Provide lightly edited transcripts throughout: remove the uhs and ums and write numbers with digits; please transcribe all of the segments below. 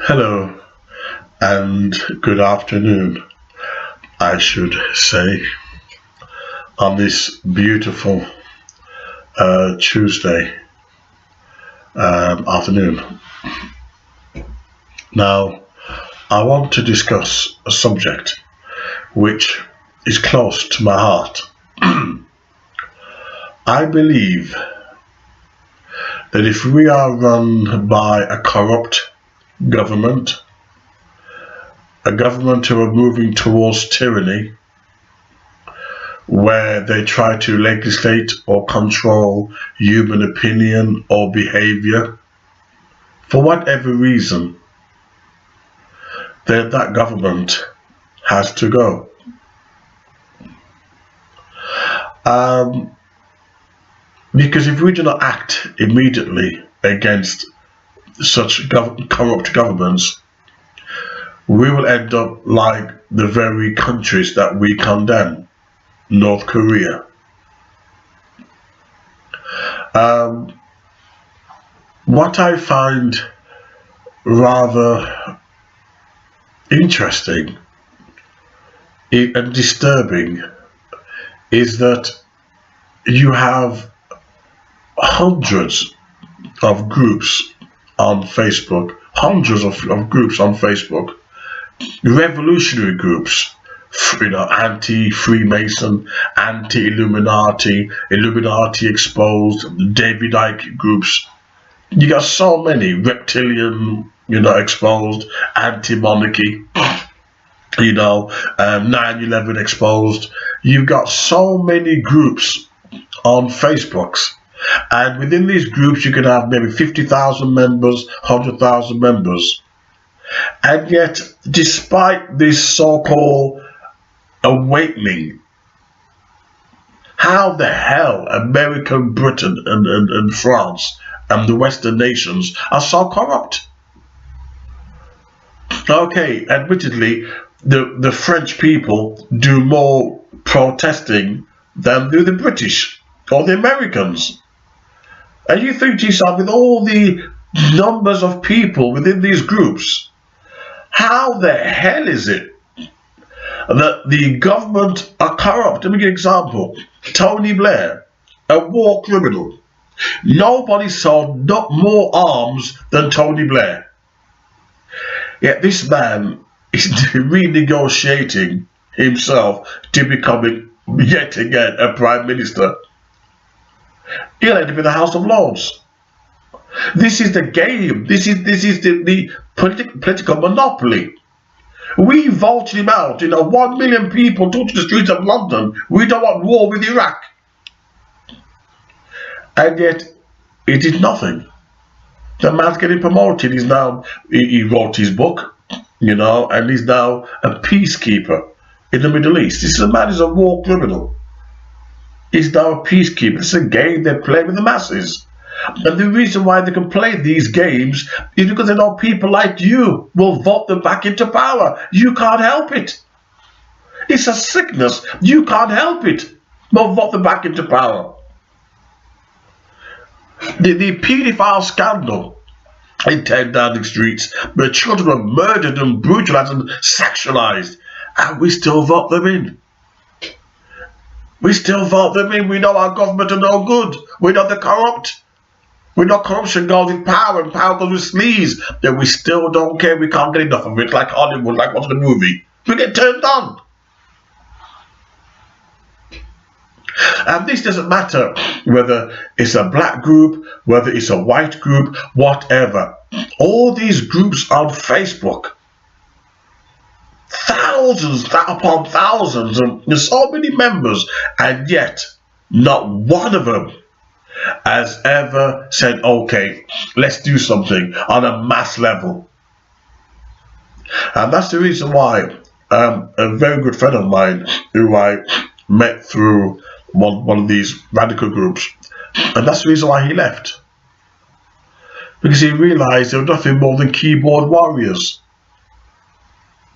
Hello and good afternoon, I should say, on this beautiful Tuesday afternoon. Now, I want to discuss a subject which is close to my heart. I believe that if we are run by a corrupt government, a government who are moving towards tyranny, where they try to legislate or control human opinion or behavior for whatever reason, that government has to go. Um, because if we do not act immediately against such corrupt governments, we will end up like the very countries that we condemn, North Korea. Um, what I find rather interesting and disturbing is that you have hundreds of groups on Facebook, hundreds of groups on Facebook, revolutionary groups, anti-Freemason, anti-Illuminati, Illuminati exposed, David Icke groups. You got so many reptilian, exposed, anti-monarchy, 9/11 exposed. You've got so many groups on Facebooks, and within these groups you can have maybe 50,000 members, 100,000 members, and yet despite this so-called awakening, how the hell America, Britain, and France and the Western nations are so corrupt? Okay, admittedly, the French people do more protesting than do the British or the Americans. And you think to yourself, with all the numbers of people within these groups, how the hell is it that the government are corrupt? Let me give you an example. Tony Blair, a war criminal. Nobody sold not more arms than Tony Blair. Yet this man is renegotiating himself to becoming yet again a prime minister. He'll end up in the House of Lords. This is the game. This is the political monopoly. We voted him out. 1 million people took to the streets of London. We don't want war with Iraq. And yet, he did nothing. The man's getting promoted. He wrote his book, and he's now a peacekeeper in the Middle East. This man is a war criminal. He's now a peacekeeper. It's a game they play with the masses. And the reason why they can play these games is because they know people like you will vote them back into power. You can't help it. It's a sickness. You can't help it. But vote them back into power. The paedophile scandal in 10 Downing Streets, where children were murdered and brutalized and sexualized, and we still vote them in. We still vote them in. We know our government are no good. We know they're corrupt. We know corruption goes with power and power goes with sleaze. Then we still don't care. We can't get enough of it, like Hollywood, like watching a movie. We get turned on. And this doesn't matter whether it's a black group, whether it's a white group, whatever. All these groups on Facebook, thousands upon thousands, and there's so many members, and yet not one of them has ever said, okay, let's do something on a mass level. And that's the reason why a very good friend of mine, who I met through one of these radical groups, and that's the reason why he left, because he realized they were nothing more than keyboard warriors.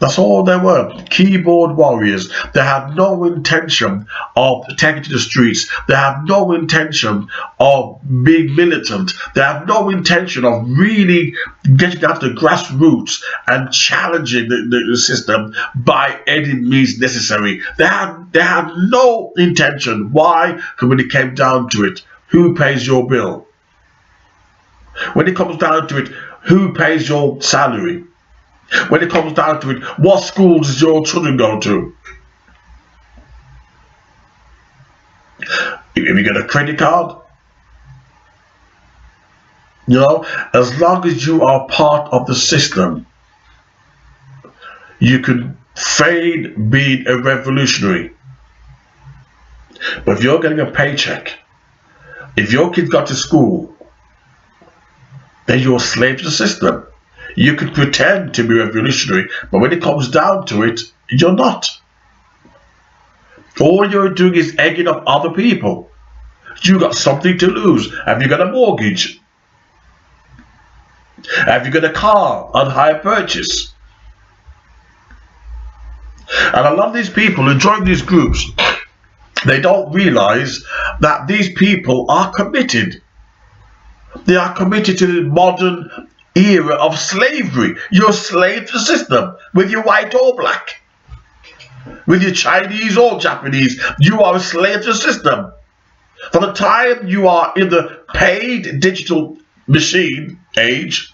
That's all they were. Keyboard warriors. They had no intention of taking to the streets. They have no intention of being militant. They have no intention of really getting out the grassroots and challenging the system by any means necessary. They had no intention. Why? Because when it came down to it, who pays your bill? When it comes down to it, who pays your salary? When it comes down to it, what schools does your children go to? If you get a credit card, as long as you are part of the system, you can feign being a revolutionary. But if you're getting a paycheck, if your kids got to school, then you're a slave to the system. You could pretend to be revolutionary, but when it comes down to it, you're not. All you're doing is egging up other people. You got something to lose. Have you got a mortgage? Have you got a car on hire purchase? And a lot of these people who join these groups, they don't realize that these people are committed. They are committed to the modern era of slavery. You're a slave to the system, whether you're white or black, whether you're Chinese or Japanese. You are a slave to the system. From the time you are in the paid digital machine age,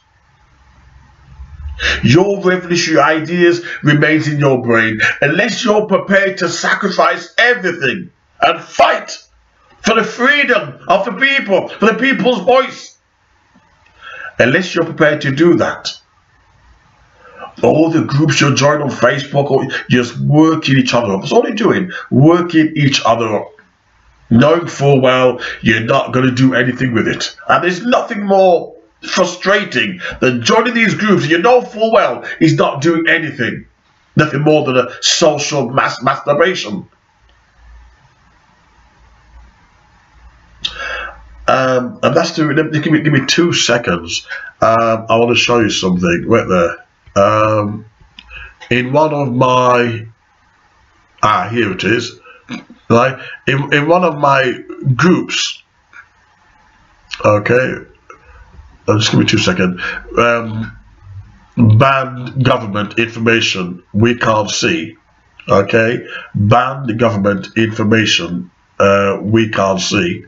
your revolutionary ideas remains in your brain unless you're prepared to sacrifice everything and fight for the freedom of the people, for the people's voice. Unless you're prepared to do that, all the groups you join on Facebook, or just working each other up. That's all you're doing, working each other up, knowing full well you're not going to do anything with it. And there's nothing more frustrating than joining these groups and you know full well he's not doing anything, nothing more than a social masturbation. And that's give me 2 seconds. I want to show you something right there. In one of my here it is. Right, in one of my groups. Okay, just give me 2 seconds. Banned government information we can't see. Okay, banned government information we can't see.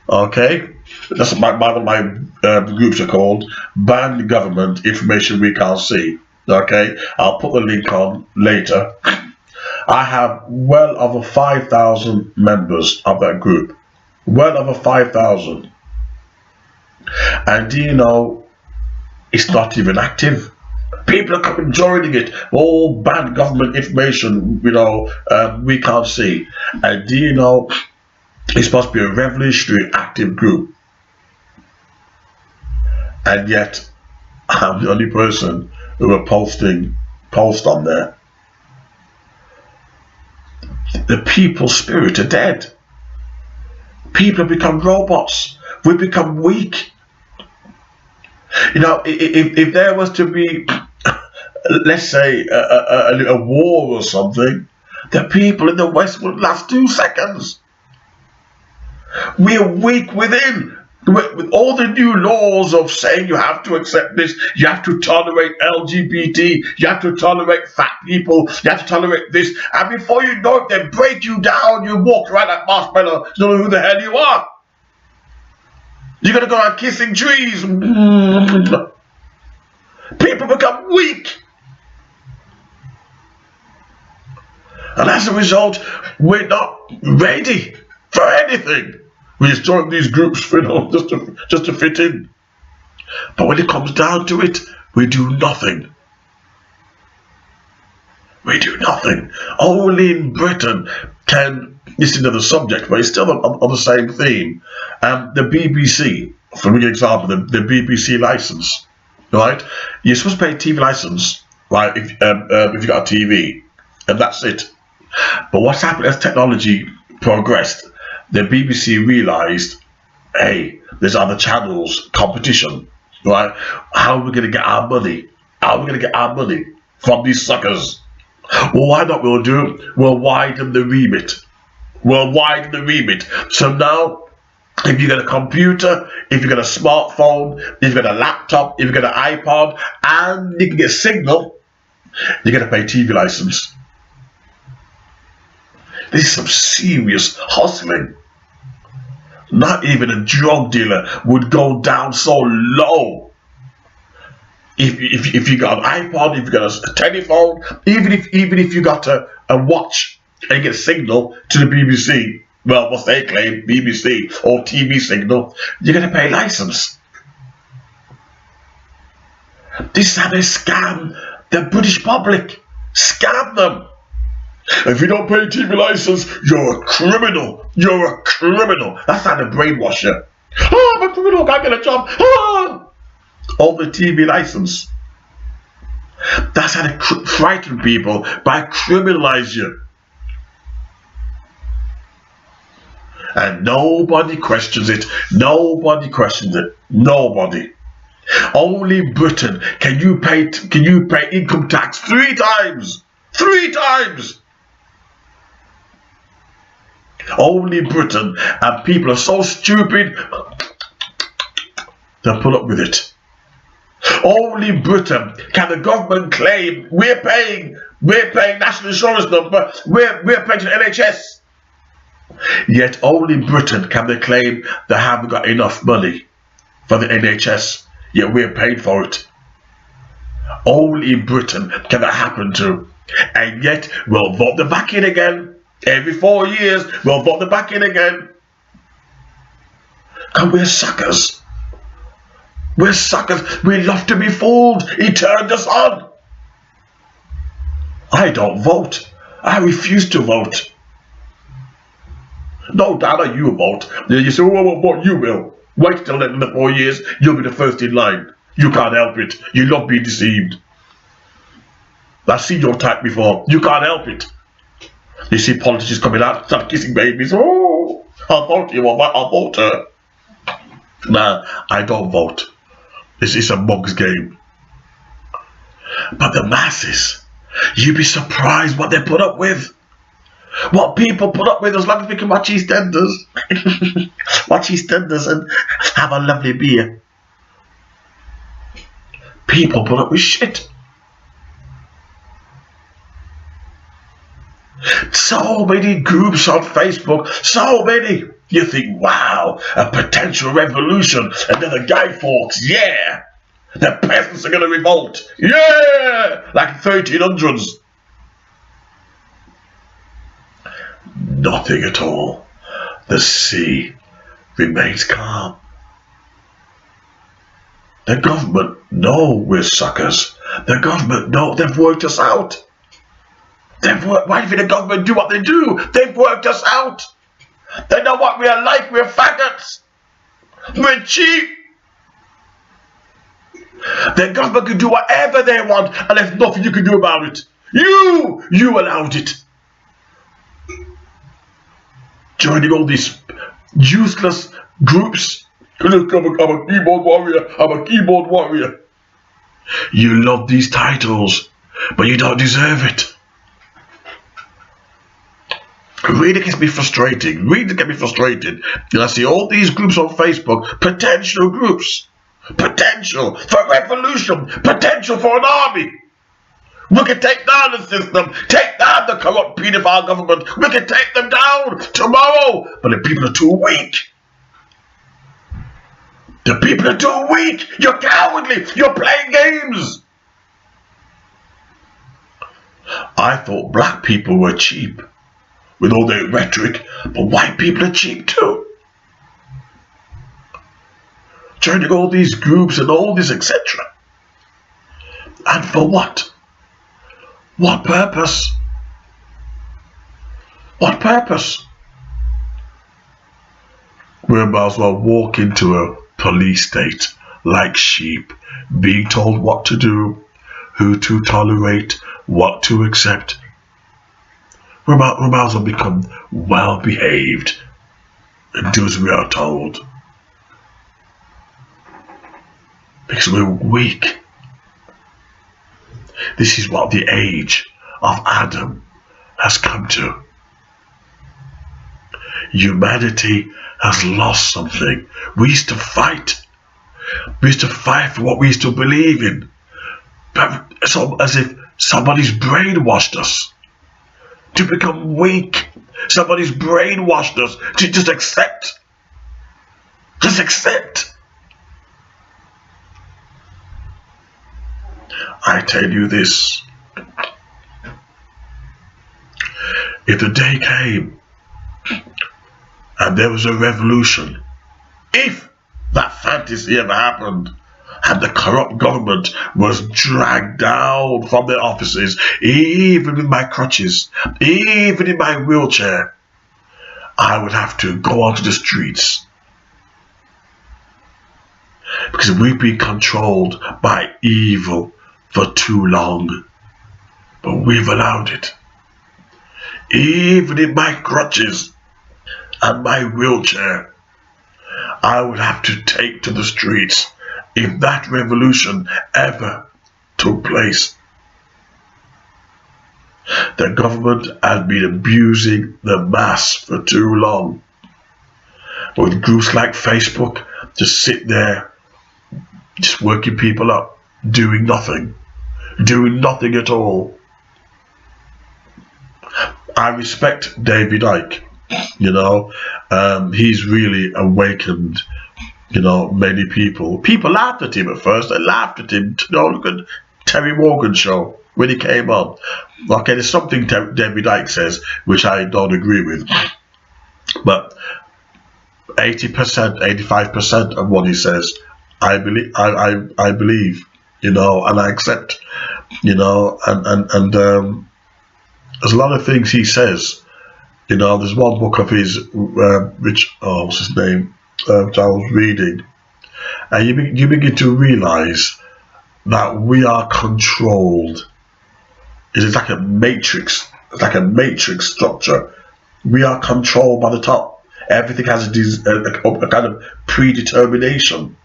Okay, that's one of my groups are called Banned Government Information We Can't See. Okay, I'll put the link on later. I have well over 5,000 members of that group. Well over 5,000. And do you know, it's not even active. People are coming joining it. All banned government information, we can't see. And do you know, it's supposed to be a revolutionary active group, and yet I'm the only person who will post on there. The people's spirit are dead. People have become robots. We've become weak. If there was to be, let's say, a war or something, the people in the West would last 2 seconds. We are weak within. With all the new laws of saying you have to accept this, you have to tolerate LGBT, you have to tolerate fat people, you have to tolerate this, and before you know it, they break you down, you walk around like marshmallow, you don't know who the hell you are. You're going to go out kissing trees. People become weak. And as a result, we're not ready for anything. We just join these groups, just to fit in. But when it comes down to it, we do nothing. We do nothing. Only in Britain can, this is another subject, but it's still on the same theme. The BBC, for an example, the BBC license, right? You're supposed to pay a TV license, right? If you got a TV, and that's it. But what's happened as technology progressed? The BBC realised, hey, there's other channels, competition, right? How are we going to get our money? How are we going to get our money? from these suckers. Well, why not? We'll widen the remit. We'll widen the remit. So now, if you got a computer, if you got a smartphone, if you got a laptop, if you got an iPod, and you can get signal, you're going to pay TV license. This is some serious hustling. Not even a drug dealer would go down so low. If you got an iPod, if you got a telephone, even if you got a watch and you get a signal to the BBC, well, what they claim, BBC or TV signal, you're going to pay license. This is how they scam the British public. Scam them. If you don't pay TV license, you're a criminal. You're a criminal. That's how they brainwash you. Oh, I'm a criminal, can't get a job. Oh! Over TV license. That's how they frighten people by criminalize you. And nobody questions it. Nobody questions it. Nobody. Only Britain can you pay income tax 3 times. 3 times. Only Britain, and people are so stupid they'll put up with it. Only Britain can the government claim we're paying national insurance number, we're paying to the NHS. Yet only Britain can they claim they haven't got enough money for the NHS, yet we're paying for it. Only in Britain can that happen to. And yet we'll vote them back in again. Every 4 years we'll vote them back in again. And we're suckers. We're suckers. We love to be fooled. He turned us on. I don't vote. I refuse to vote. No, Dada, you vote. You say, what you will. Wait till the 4 years, you'll be the first in line. You can't help it. You love being deceived. I've seen your type before. You can't help it. You see politicians coming out, start kissing babies. Oh, I'll vote you, I'll vote her. Nah, I don't vote. This is a mug's game. But the masses, you'd be surprised what they put up with. What people put up with, as long as we can watch EastEnders. Watch EastEnders and have a lovely beer. People put up with shit. So many groups on Facebook, so many. You think, wow, a potential revolution. Another Guy Fawkes, yeah. The peasants are going to revolt, yeah, like 1300s. Nothing at all. The sea remains calm. The government know we're suckers. The government know they've worked us out. Why do the government do what they do? They've worked us out. They know what we are like. We're faggots. We're cheap. The government can do whatever they want, and there's nothing you can do about it. You allowed it. Joining all these useless groups. Look, I'm a keyboard warrior. I'm a keyboard warrior. You love these titles, but you don't deserve it. Really gets me frustrating. Really get me frustrated. And I see all these groups on Facebook, potential groups, potential for revolution, potential for an army. We can take down the system, take down the corrupt pedophile government. We can take them down tomorrow. But the people are too weak. The people are too weak. You're cowardly. You're playing games. I thought black people were cheap with all their rhetoric, but white people are cheap too. Joining all these groups and all this, etc. And for what? What purpose? What purpose? We might as well walk into a police state like sheep, being told what to do, who to tolerate, what to accept. We might as well become well behaved and do as we are told. Because we're weak. This is what the age of Adam has come to. Humanity has lost something. We used to fight. We used to fight for what we used to believe in. But so as if somebody's brainwashed us to become weak. Somebody's brainwashed us to just accept. Just accept. I tell you this. If the day came and there was a revolution, if that fantasy ever happened, and the corrupt government was dragged down from their offices, even with my crutches, even in my wheelchair, I would have to go onto the streets. Because we've been controlled by evil for too long. But we've allowed it. Even in my crutches and my wheelchair, I would have to take to the streets if that revolution ever took place. The government has been abusing the mass for too long. With groups like Facebook just sit there, just working people up, doing nothing at all. I respect David Icke, he's really awakened, many people. People laughed at him at first. They laughed at him. Look at Terry Wogan show when he came on. Okay, there's something David Icke says which I don't agree with, but 80%, 85% of what he says, I believe, I believe, and I accept, and there's a lot of things he says. There's one book of his, which what's his name, which I was reading, and you begin to realize that we are controlled. It's like a matrix. It's like a matrix structure. We are controlled by the top. Everything has a kind of predetermination.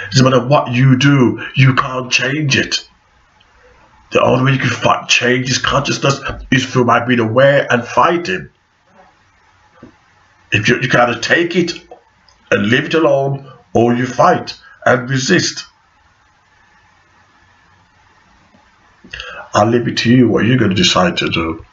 It doesn't matter what you do, you can't change it. The only way you can change his consciousness is through by being aware and fighting. If you can either take it and leave it alone, or you fight and resist. I'll leave it to you what you're going to decide to do.